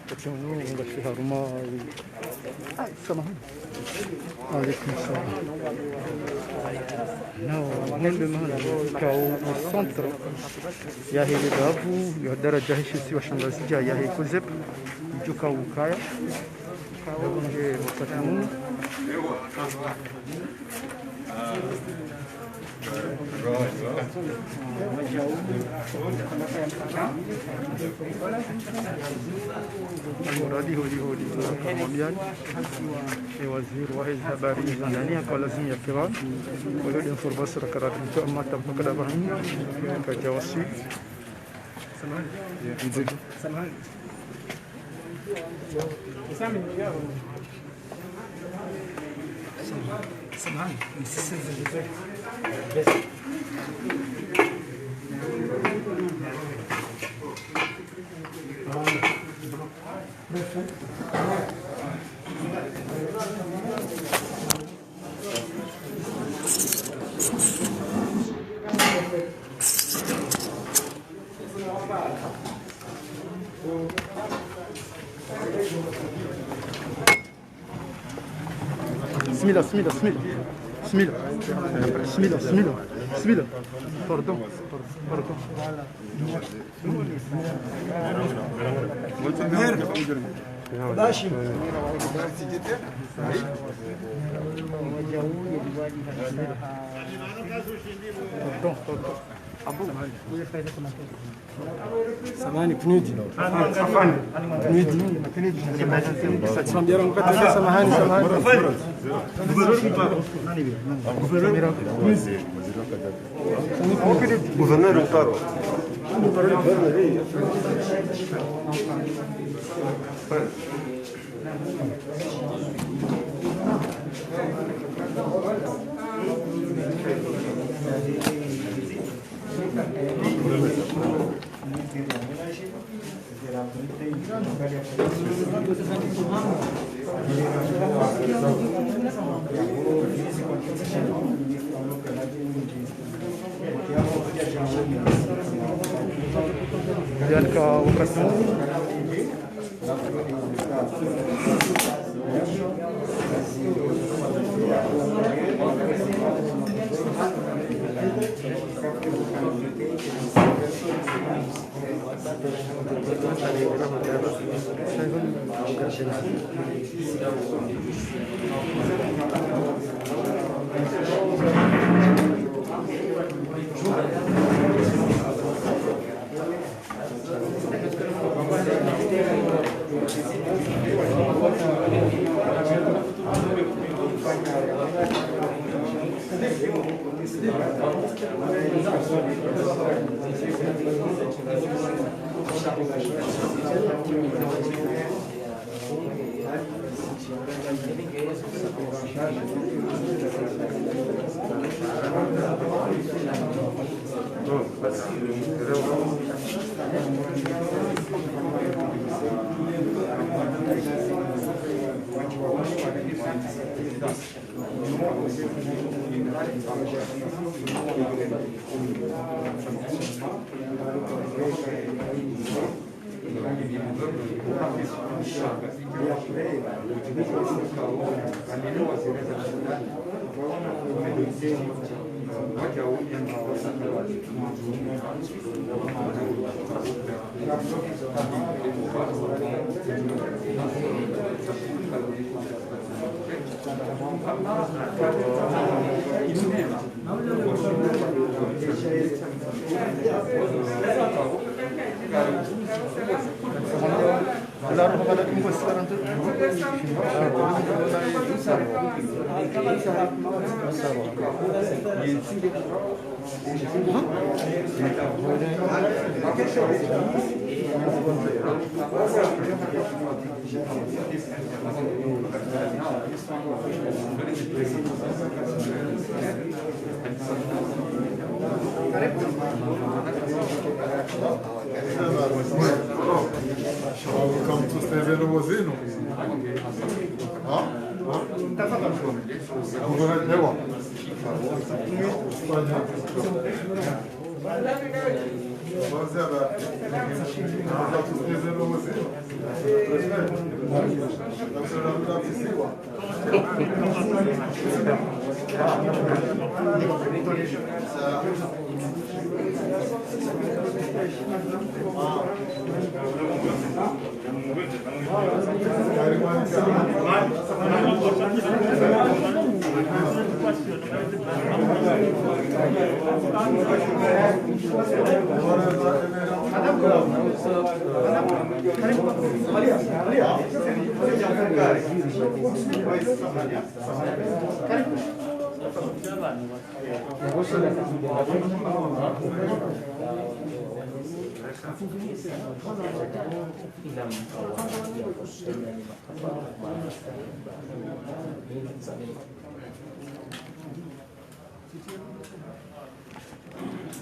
Kacang nggak sih rumah. Sama. Waalaikumsalam. Non, au centre. Il y a les Dabu, il y a Daraja Hishisi wa Shangazija, il y a Kozep, Joka Ukaya. المرادي هو كمبيان وزير واحد habari yani kwa lazima ya kiran wala info bas rakarat mtu amma tabaka bahani ka jawasi samahani Bismillah. Pardon. Samahani Knudi. Samahani. Gouverneur Utaro. Dan ke waktu Welcome to Steven Wazino.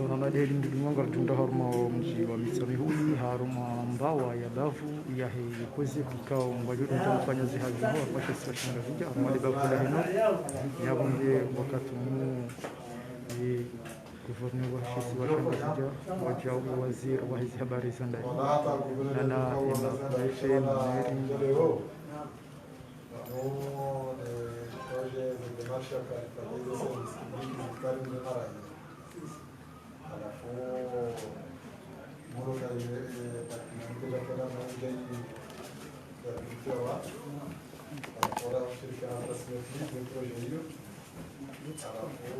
Orang ada di dunia kerjunda harma mesti wamisami huli harma bawa ya bavu ya hei kuzi kikao mbaju tunafanya zihaji huwa pasha sashara vija harma bavu la hino ya bunge wakati mu guverneur wa shisi wa shamba vija wajau waziri wa hizi habari za ndani nana ima FM meri alafu muda inakuja kwenda na ujai ya kutoa alafu wala shirika la tasmini kwa proje hiyo alafu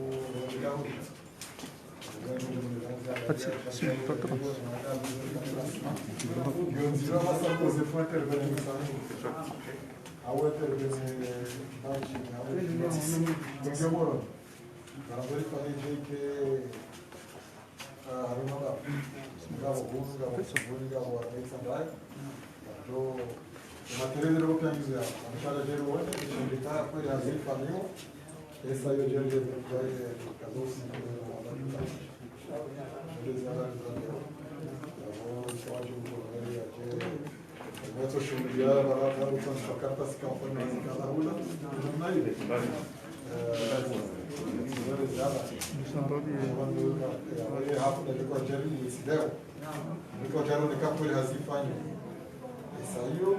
material de localização, a cada dia o outro, sindicar foi assim família, essa aí o dia de casou se eu sou mulher, ela tá lutando com a carta se calma na casa rua, não é isso. Quando rápido de qualquer se deu, de qualquer um de campo ele assim faz. Saiu,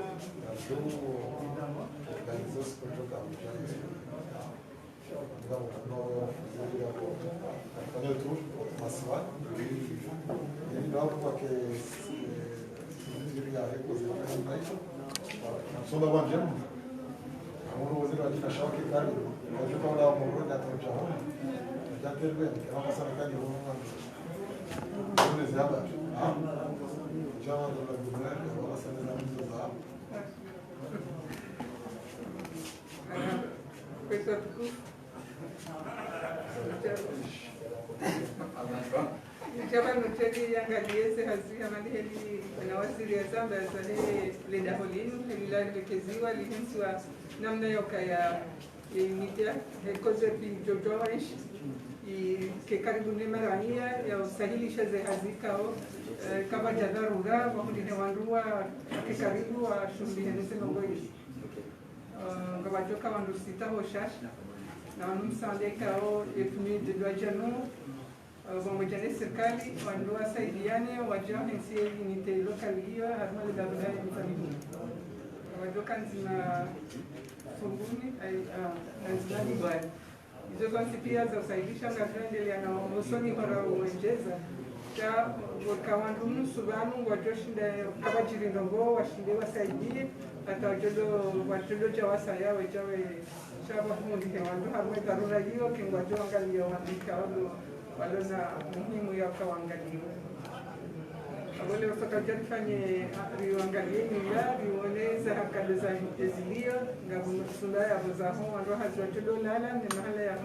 organizou-se para jogar. Quando eu trouxe uma cidade, ele dava para que ele ia recolher a sua bandeira. A mão você vai achar que cara, hoje quando dá uma mão já tem já teve bem, que ela passa na cara de um deserto. Já mandou na mulher, ela se dá Jaba nuteli yangalie sehazi amali heli na waziri ya zamba zale leda holinu hela lekeziwa lihinswa namna yoka ya media hekoze pi jojoish ke karibu ne marania ya usahilisha zehazi kao kama jadharura wahundi hewandua ke karibu wa shughuli henese ngoi gabajoka wandu sita hoshash na wanumsande kao efumi de dwajanu pamoja na serikali wandu wasaidiane wajao nsi unite lokali hiyo harmali dabla ya mfamilia wajoka nzima funguni nzima libari hizo konsi pia za usaidisha ngaendelea na mosoni para uenjeza ta wakawandu musubanu wajoshinda kabajiri ndongo washinde wasaidie hata wajodo jawasa yawe jawe shaba hundi hewandu harmwe dharura hiyo kingwajo angalia wandika walona muhimu ya kawangalia wale wasakaja fanye riwangalie ya riwoneza hakada za ezilio ngabu sunda ya bazaho ando hazwa tudolala ni mahala ya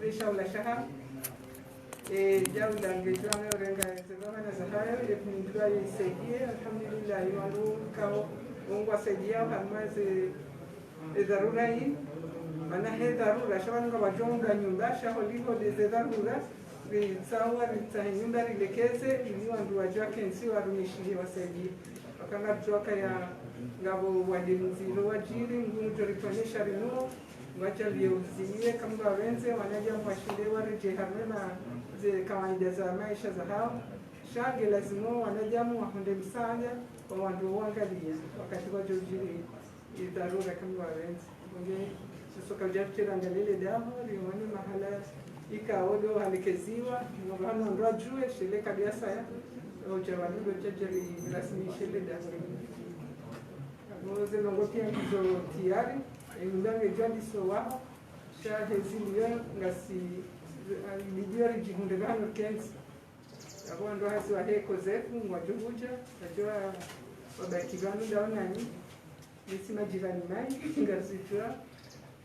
besha wala shaha jawla ngejwana renga zema na zahayo yepindwa yisaidie alhamdulillah walu kao ungwa saidia hamaze dharura hii maana he dharura shawanga wajonga nyumba shaholivo de dharura sawa nyumba rilekeze ili wandu wajake nsi warumishili wasaidie wakanga tuwaka ya ngabo wadimzilo wajiri ngumu joritonesha rinuo wacha liuziye kamba wenze wanaja mwashinde warije harmena ze kawaida za maisha za hao shage lazima wanajamu wahunde msanya kwa watu waangalia wakati wajojiri dharura kama warenzi nge sasa kaja kuangalia ile dawa lione mahala ikaodo halekeziwa ngabano ndo juu shile kabisa ya ujawani ndo jajali rasmi shile dawa ngoze longo pia hizo tiari ndange jadi sowa sha hezilio ngasi lidio rijihundegano kensi abo ndo hasi wa heko zefu ngwajuhuja najua wabaki ganu daonani nisi majirani mai ngasitwa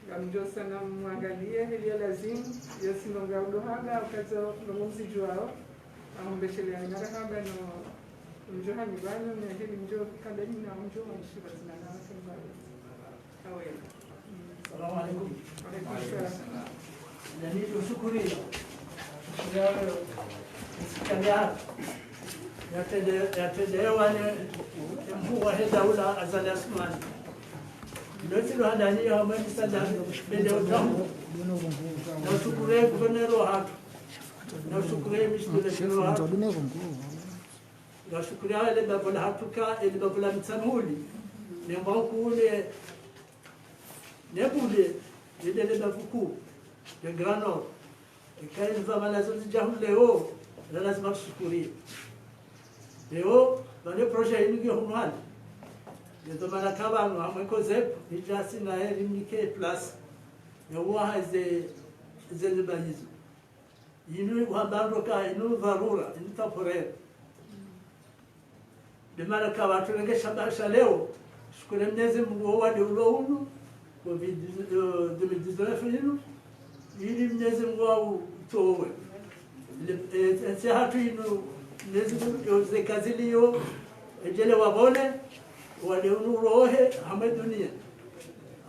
ngamjo sana mwangalie ile lazimu yosi nonga udohaga ukazo ngomzi juao aombeshele ngara haga no mjo hani bano na hili mjo kadani na mjo mshika zina na kamba awe Salamu alaikum. alaykum salam Nani tushukuri. Leo sikania yatendewa ni mkuu wa daula Azali Asmani. Ndio hadani ya Hamadi Saddam ndio jambo. Na shukuru guvernero hatu. Na shukuru mshikilo hatu. Na shukuru ile babula hatuka ile babula mtsanuli. Ni mbanku ile nebule ile babuku de grano ikaini vama nazo zijahu leo na lazima kushukuri leo bale projet yingi hunwali yeto mana kabano amweko zep nijasi na elimnike plus ya wahaze zelibanizo yinu wabando ka inu dharura intapore de mana kabatu nge shabasha leo shukuru mneze Mungu wa ulo COVID-19 hino ili mneze Mungu towe le hatu ino mneze yoze kaziliyo ejele wabone wale unurohe hama dunia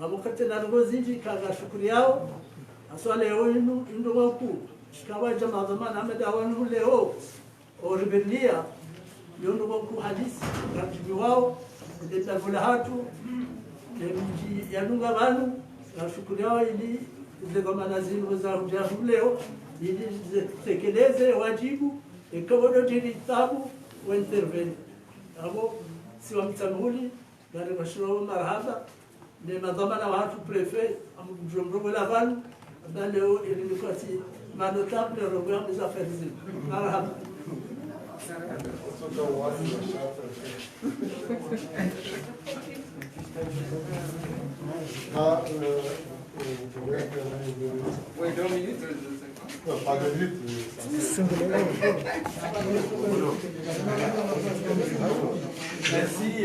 abukate na ngozinji kaga shukuri yao aswale ino ndo waku shikawa jamaa zamana ameda wanu leo oribelia yondo waku hadisi kajibi wao ndio vula hatu mji yanunga banu na shukuri yao ili zigomana zinu za hujahu leo ili zitekeleze wajibu ikabodo tiri tabu wa intervene abo si wa mtamuli gari mashuro marhaba ni madhamana watu prefet amjumrugo la banu leo ili nikati manotable rogo za affaires marhaba Oui, 2 minutes. Pas de minutes. Merci,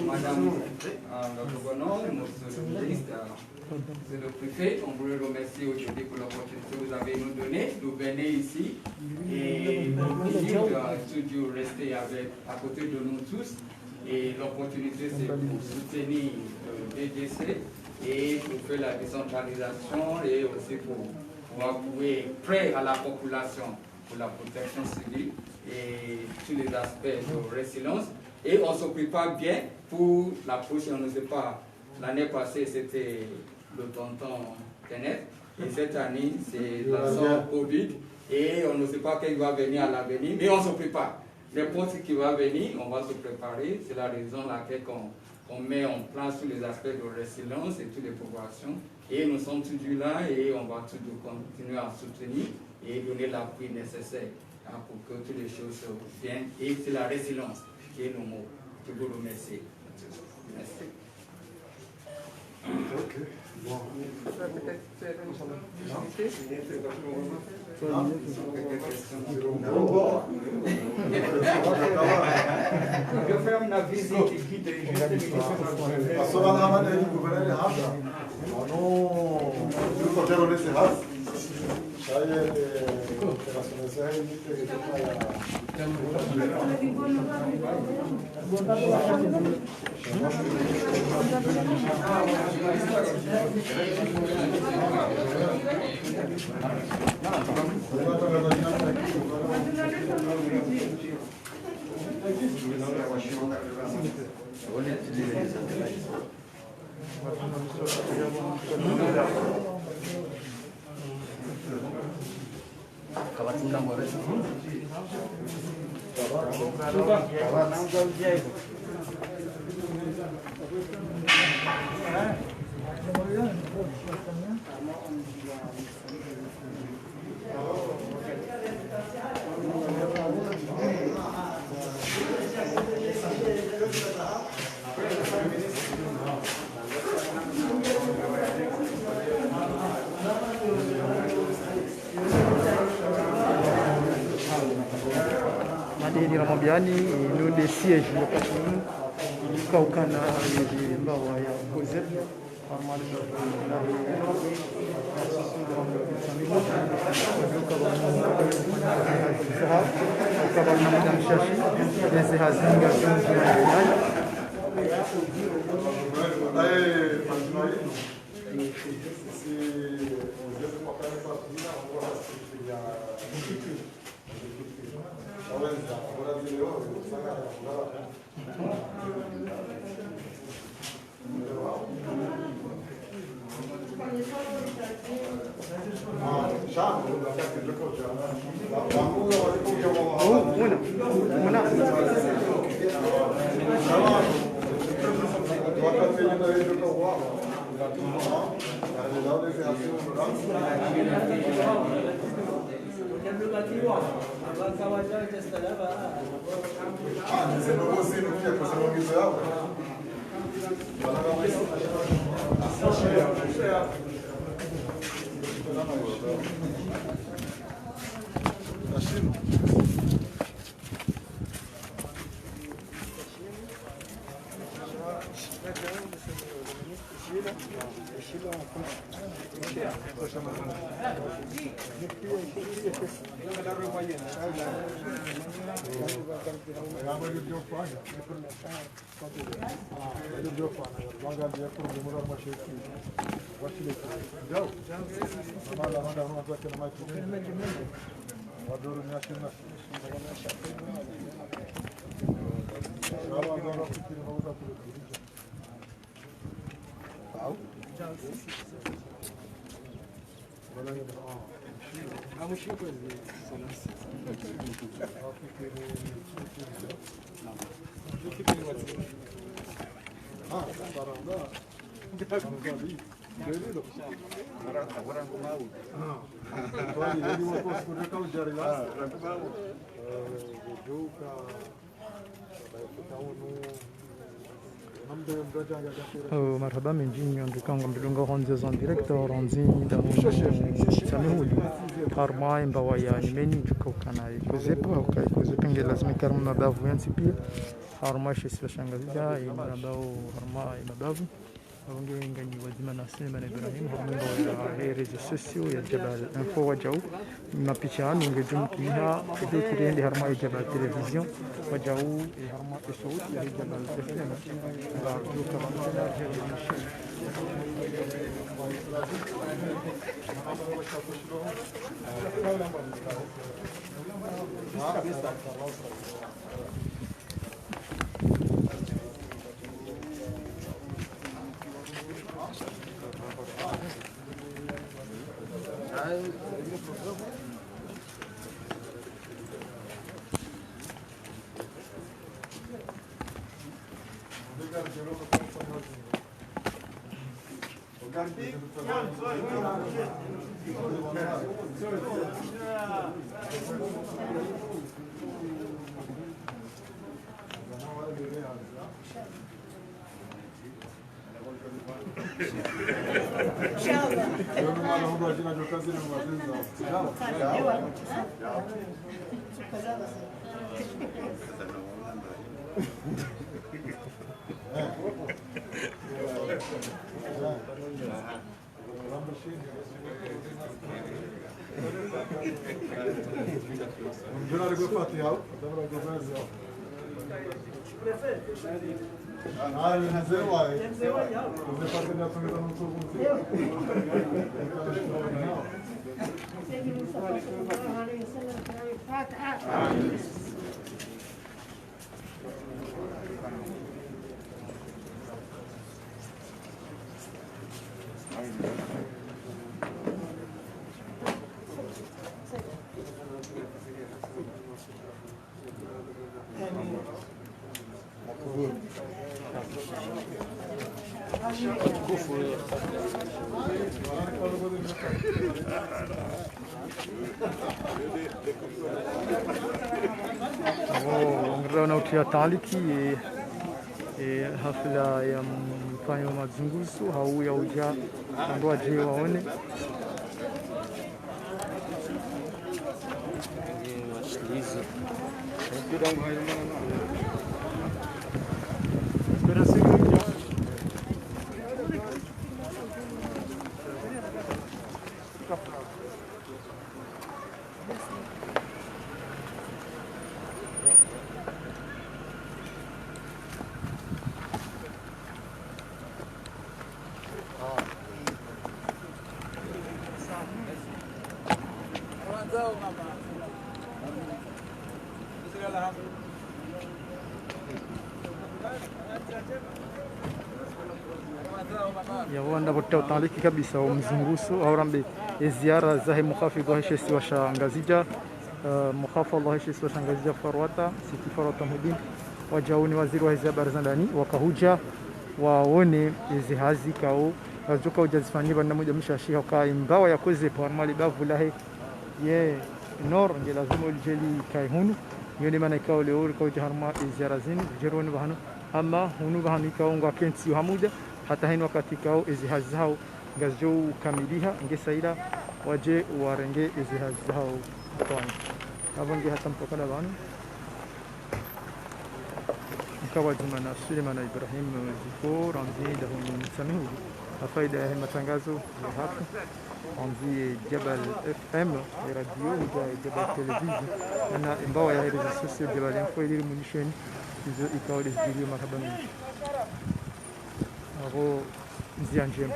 Madame le gouverneur, monsieur le ministre, monsieur le préfet. On voulait remercier aujourd'hui pour l'opportunité que vous avez nous donnée. Nous venons ici et toujours rester à côté de nous tous. Et l'opportunité, c'est pour soutenir le BDC et pour faire la décentralisation et aussi pour appuyer près à la population pour la protection civile et tous les aspects de résilience. Et on se prépare bien pour la prochaine, on ne sait pas, l'année passée c'était le tonton Kenneth et cette année c'est la sœur Covid et on ne sait pas quel va venir à l'avenir, mais on se prépare. N'importe ce qui va venir, on va se préparer, c'est la raison laquelle on met en place tous les aspects de résilience et toutes les populations. Et nous sommes toujours là et on va toujours continuer à soutenir et donner l'appui nécessaire pour que toutes les choses viennent. Et c'est la résilience qui est le mot. Je vous remercie. Merci. Ok. Bon. Je ferme la visite et quitte juste Madeni Ramambiani, nous des sièges le patron, Kaukana et Bawaya Kozet, Armand marhaba menjini andukanga mdunga honze zon director ronzi da samihuli harma imbawa ya nimeni tukokana ikozepo au ikozepo nge lazima karma mabavu yansi pia harma shesla shangazida imabao harma imabavu Onge ngani wazima nasema na Ibrahim harma ya rezo sosio ya Jabal Info wajau mapicha ningejum kiha kide kirende harma ya Jabal television wajau harma sauti ya Jabal FM ba kutoka mtandao Wanaotia taliki hafla ya mfanyo mazunguzo hau ya uja ndo aje waone ya wanda botta utaliki kabisa wa mzunguso au rambe ziara za mukhafidh wa heshesi wa shangazija mukhafadh wa heshesi wa shangazija Farwata Siti Farwata Mudin wajauni waziri wa hizi habari za ndani wakahuja waone hizi hazi kao wazuka ujazifanywa na moja mshashi kai mbawa ya koze kwa mali bavu lahe ye nor nge lazima uljeli kai hunu yoni maana ikao leo kwa harma ziara zini jeroni bahano ama hunu bahano ikao ngwa kensi hamuda hata hino wakati kao hizi hazi zao ngazo kamiliha ngesaida waje warenge hizi hazi zao kwa abange hata mpokana bana mkawa jumana Suleiman Ibrahim ziko ramzi dahuni msamihu faida ya matangazo ya hapa ramzi Jabal FM radio ya Jabal television na mbawa ya redes sociaux Jabal info ili munisheni hizo ikao des video marhaba abo nzia njema